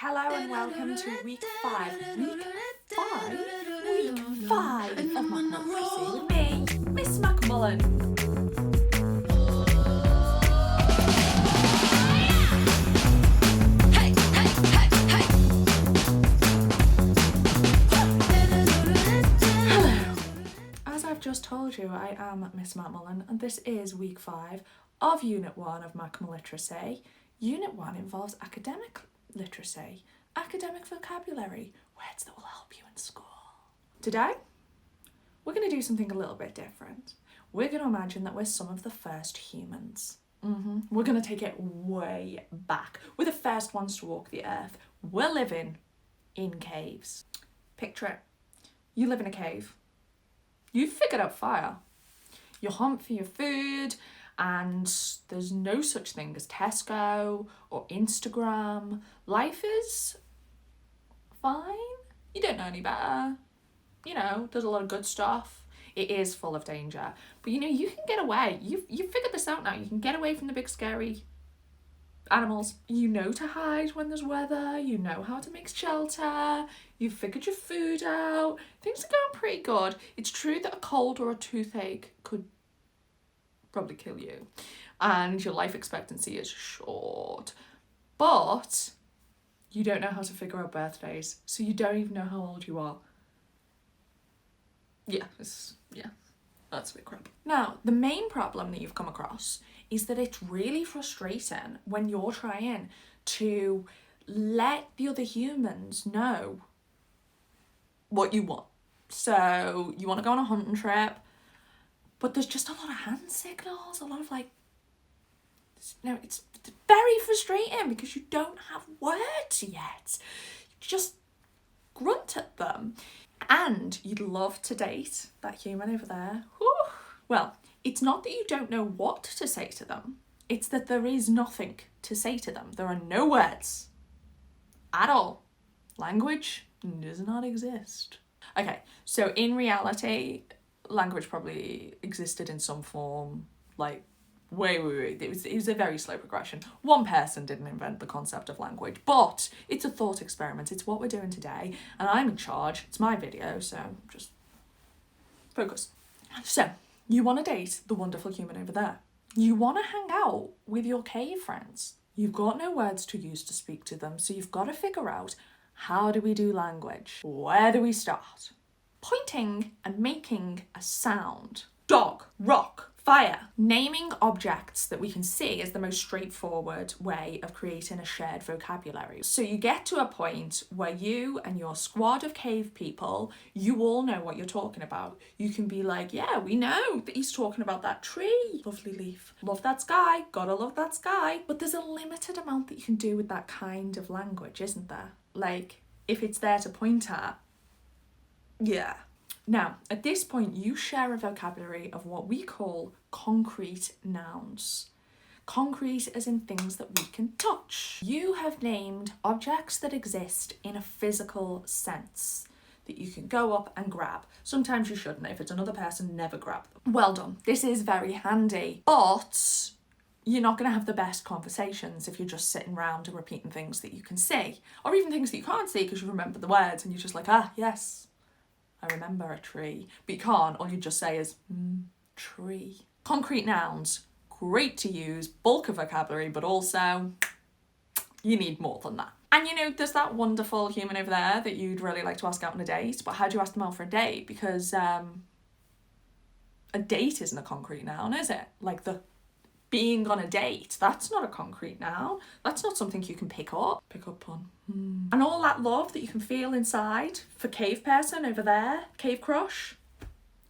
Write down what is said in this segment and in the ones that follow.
Hello and welcome to week 5. Week 5? Week 5 of Mathemocracy with me, Miss McMullen. Hello. As I've just told you, I am Miss McMullen and this is week 5 of Unit 1 of Mathemoliteracy. Unit 1 involves academic literacy, academic vocabulary, words that will help you in school. Today, we're going to do something a little bit different. We're going to imagine that we're some of the first humans. We're going to take it way back. We're the first ones to walk the earth. We're living in caves. Picture it. You live in a cave. You've figured out fire. You hunt for your food, and there's no such thing as Tesco or Instagram. Life is fine. You don't know any better. You know, there's a lot of good stuff. It is full of danger. But you know, you can get away. You've figured this out now. You can get away from the big scary animals. You know to hide when there's weather. You know how to make shelter. You've figured your food out. Things are going pretty good. It's true that a cold or a toothache could probably kill you, and your life expectancy is short, but you don't know how to figure out birthdays, so you don't even know how old you are. That's a bit crap. Now, the main problem that you've come across is that it's really frustrating when you're trying to let the other humans know what you want. So you want to go on a hunting trip, but there's just a lot of hand signals, a lot of it's very frustrating because you don't have words yet. You just grunt at them. And you'd love to date that human over there. Whew. Well, it's not that you don't know what to say to them. It's that there is nothing to say to them. There are no words at all. Language does not exist. Okay, so in reality, language probably existed in some form, it was a very slow progression. One person didn't invent the concept of language, but it's a thought experiment. It's what we're doing today, and I'm in charge. It's my video, so just focus. So, you want to date the wonderful human over there. You want to hang out with your cave friends. You've got no words to use to speak to them, so you've got to figure out, how do we do language? Where do we start? Pointing and making a sound. Dog, rock, fire. Naming objects that we can see is the most straightforward way of creating a shared vocabulary. So you get to a point where you and your squad of cave people, you all know what you're talking about. You can be like, yeah, we know that he's talking about that tree. Lovely leaf. Love that sky. Gotta love that sky. But there's a limited amount that you can do with that kind of language, isn't there? If it's there to point at, yeah. Now, at this point, you share a vocabulary of what we call concrete nouns. Concrete as in things that we can touch. You have named objects that exist in a physical sense that you can go up and grab. Sometimes you shouldn't. If it's another person, never grab them. Well done. This is very handy, but you're not going to have the best conversations if you're just sitting around and repeating things that you can see, or even things that you can't see because you remember the words and you're just like, yes, I remember a tree. But you can't. All you just say is, tree. Concrete nouns, great to use, bulk of vocabulary, but also you need more than that. And you know, there's that wonderful human over there that you'd really like to ask out on a date, but how do you ask them out for a date? Because a date isn't a concrete noun, is it? The being on a date, that's not a concrete noun. That's not something you can pick up on. And all that love that you can feel inside for cave person over there, cave crush.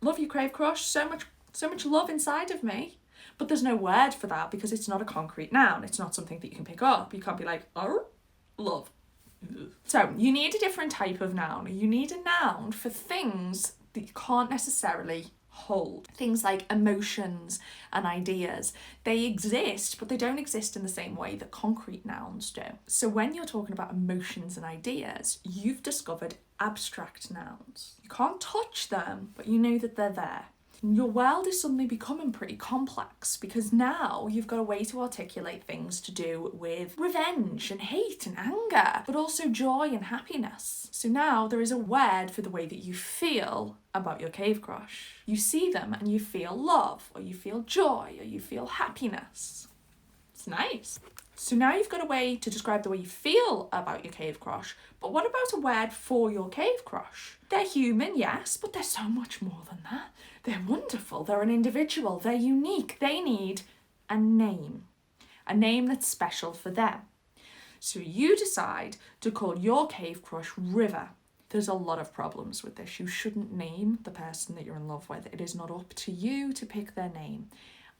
Love you, cave crush. So much love inside of me. But there's no word for that because it's not a concrete noun. It's not something that you can pick up. You can't be like, oh, love. So you need a different type of noun. You need a noun for things that you can't necessarily hold. Things like emotions and ideas. They exist, but they don't exist in the same way that concrete nouns do. So when you're talking about emotions and ideas, you've discovered abstract nouns. You can't touch them, but you know that they're there. Your world is suddenly becoming pretty complex because now you've got a way to articulate things to do with revenge and hate and anger, but also joy and happiness. So now there is a word for the way that you feel about your cave crush. You see them and you feel love, or you feel joy, or you feel happiness. It's nice. So now you've got a way to describe the way you feel about your cave crush, but what about a word for your cave crush? They're human, yes, but they're so much more than that. They're wonderful, they're an individual, they're unique. They need a name that's special for them. So you decide to call your cave crush River. There's a lot of problems with this. You shouldn't name the person that you're in love with. It is not up to you to pick their name.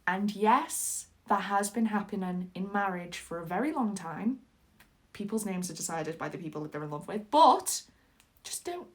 And yes, that has been happening in marriage for a very long time. People's names are decided by the people that they're in love with, but just don't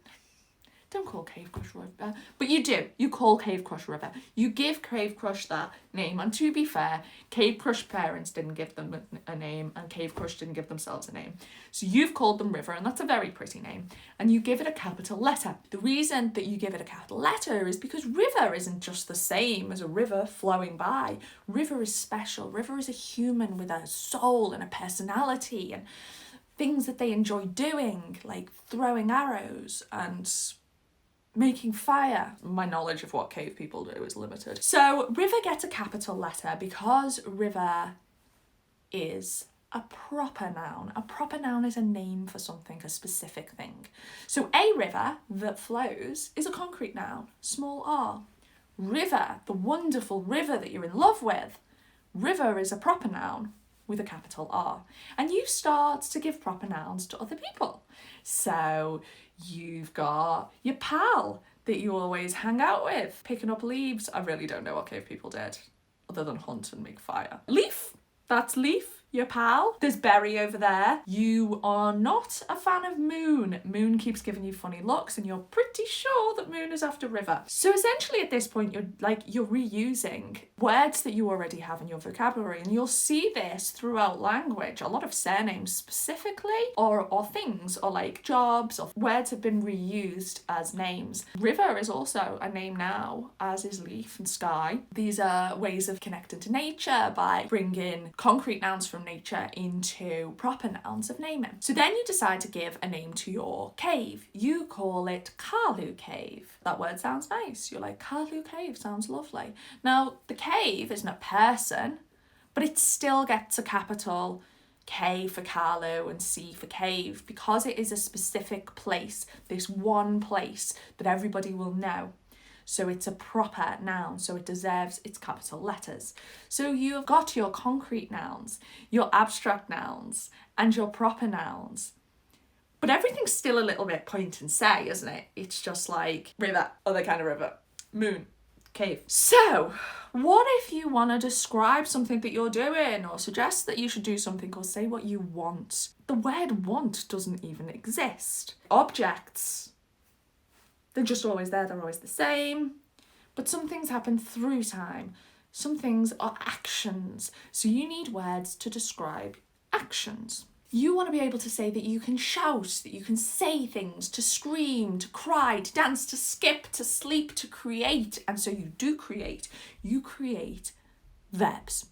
call Cave Crush River. But you do. You call Cave Crush River. You give Cave Crush that name. And to be fair, Cave Crush parents didn't give them a name, and Cave Crush didn't give themselves a name. So you've called them River, and that's a very pretty name. And you give it a capital letter. The reason that you give it a capital letter is because River isn't just the same as a river flowing by. River is special. River is a human with a soul and a personality and things that they enjoy doing, like throwing arrows and making fire. My knowledge of what cave people do is limited. So River gets a capital letter because River is a proper noun. A proper noun is a name for something, a specific thing. So a river that flows is a concrete noun, small r. River, the wonderful river that you're in love with. River is a proper noun with a capital R. And you start to give proper nouns to other people. So you've got your pal that you always hang out with, picking up leaves. I really don't know what cave people did, other than hunt and make fire. Leaf, that's Leaf, your pal. There's Berry over there. You are not a fan of Moon. Moon keeps giving you funny looks and you're pretty sure that Moon is after River. So essentially at this point, you're reusing words that you already have in your vocabulary, and you'll see this throughout language. A lot of surnames specifically, or things, or like jobs, or words have been reused as names. River is also a name now, as is Leaf and Sky. These are ways of connecting to nature by bringing concrete nouns from nature into proper nouns of naming. So then you decide to give a name to your cave. You call it Carlu Cave. That word sounds nice. You're like, Carlu Cave sounds lovely. Now, the cave isn't a person, but it still gets a capital K for Carlu and C for cave because it is a specific place, this one place that everybody will know. So it's a proper noun, so it deserves its capital letters. So you've got your concrete nouns, your abstract nouns, and your proper nouns. But everything's still a little bit point and say, isn't it? It's just like river, other kind of river, moon, cave. So what if you want to describe something that you're doing, or suggest that you should do something, or say what you want? The word want doesn't even exist. Objects, they're just always there, they're always the same. But some things happen through time. Some things are actions. So you need words to describe actions. You want to be able to say that you can shout, that you can say things, to scream, to cry, to dance, to skip, to sleep, to create. And so you do create. You create verbs.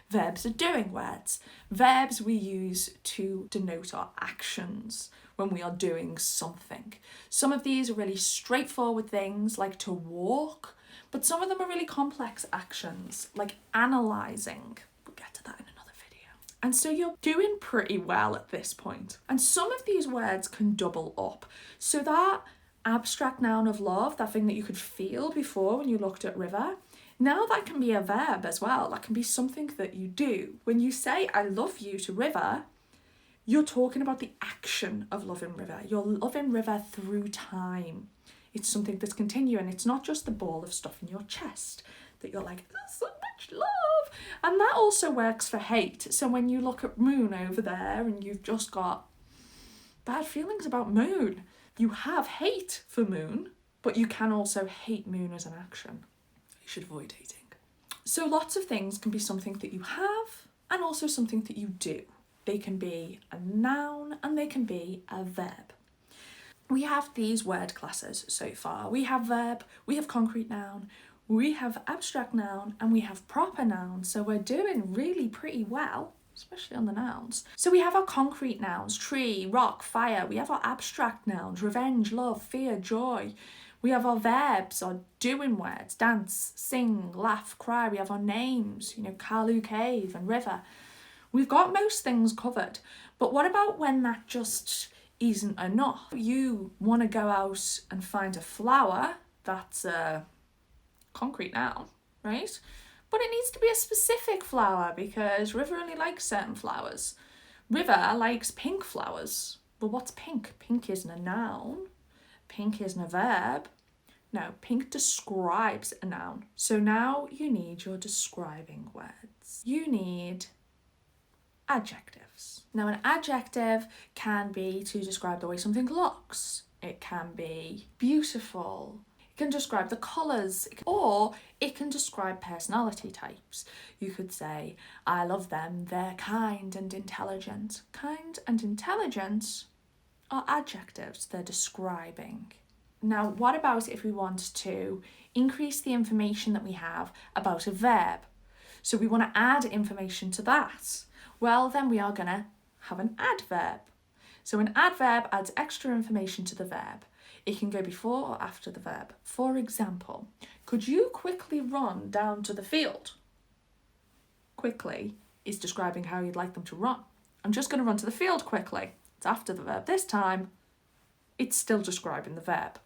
Verbs are doing words. Verbs we use to denote our actions when we are doing something. Some of these are really straightforward things like to walk, but some of them are really complex actions like analysing. We'll get to that in another video. And so you're doing pretty well at this point. And some of these words can double up. So that abstract noun of love, that thing that you could feel before when you looked at river, now that can be a verb as well. That can be something that you do. When you say, I love you to River, you're talking about the action of loving River. You're loving River through time. It's something that's continuing. It's not just the ball of stuff in your chest that you're like, there's so much love. And that also works for hate. So when you look at Moon over there and you've just got bad feelings about Moon, you have hate for Moon, but you can also hate Moon as an action. You should avoid hating. So lots of things can be something that you have and also something that you do. They can be a noun and they can be a verb. We have these word classes so far. We have verb, we have concrete noun, we have abstract noun and we have proper noun. So we're doing really pretty well, especially on the nouns. So we have our concrete nouns, tree, rock, fire. We have our abstract nouns, revenge, love, fear, joy. We have our verbs, our doing words, dance, sing, laugh, cry. We have our names, Kalu Cave and river. We've got most things covered. But what about when that just isn't enough? You want to go out and find a flower, that's a concrete noun, right? But it needs to be a specific flower because River only likes certain flowers. River likes pink flowers. Well, what's pink? Pink isn't a noun. Pink isn't a verb. No, pink describes a noun. So now you need your describing words. You need adjectives. Now, an adjective can be to describe the way something looks. It can be beautiful. It can describe the colours. Or it can describe personality types. You could say, I love them, they're kind and intelligent. Kind and intelligent are adjectives, they're describing. Now, what about if we want to increase the information that we have about a verb? So we want to add information to that. Well, then we are going to have an adverb. So an adverb adds extra information to the verb. It can go before or after the verb. For example, could you quickly run down to the field? Quickly is describing how you'd like them to run. I'm just going to run to the field quickly. It's after the verb. This time, it's still describing the verb.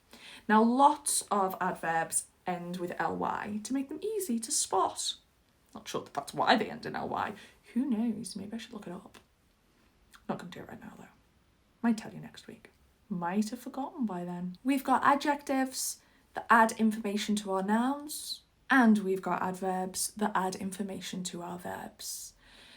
Now, lots of adverbs end with ly to make them easy to spot. Not sure that that's why they end in ly. Who knows? Maybe I should look it up. Not going to do it right now, though. Might tell you next week. Might have forgotten by then. We've got adjectives that add information to our nouns, and we've got adverbs that add information to our verbs.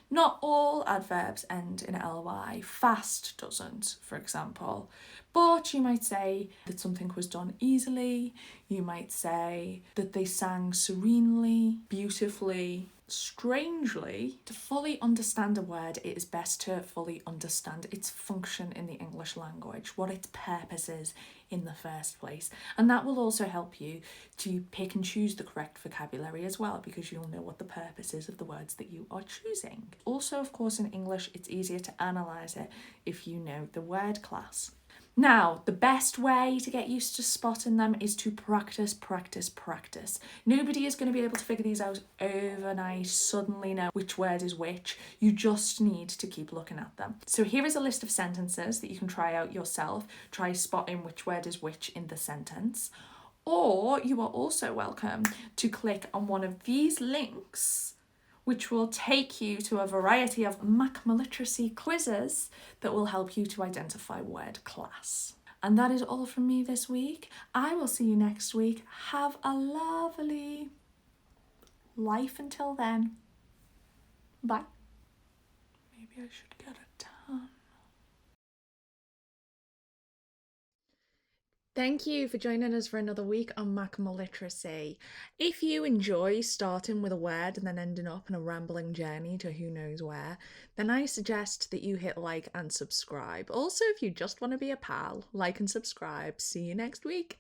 Not all adverbs end in ly. Fast doesn't, for example. But you might say that something was done easily. You might say that they sang serenely, beautifully, strangely. To fully understand a word, it is best to fully understand its function in the English language, what its purpose is in the first place. And that will also help you to pick and choose the correct vocabulary as well, because you'll know what the purpose is of the words that you are choosing. Also, of course, in English, it's easier to analyse it if you know the word class. Now, the best way to get used to spotting them is to practice, practice, practice. Nobody is going to be able to figure these out overnight, suddenly know which word is which. You just need to keep looking at them. So here is a list of sentences that you can try out yourself. Try spotting which word is which in the sentence. Or you are also welcome to click on one of these links, which will take you to a variety of Macma literacy quizzes that will help you to identify word class. And that is all from me this week. I will see you next week. Have a lovely life until then. Bye. Maybe I should get a tan. Thank you for joining us for another week on Macma Literacy. If you enjoy starting with a word and then ending up in a rambling journey to who knows where, then I suggest that you hit like and subscribe. Also, if you just want to be a pal, like and subscribe. See you next week.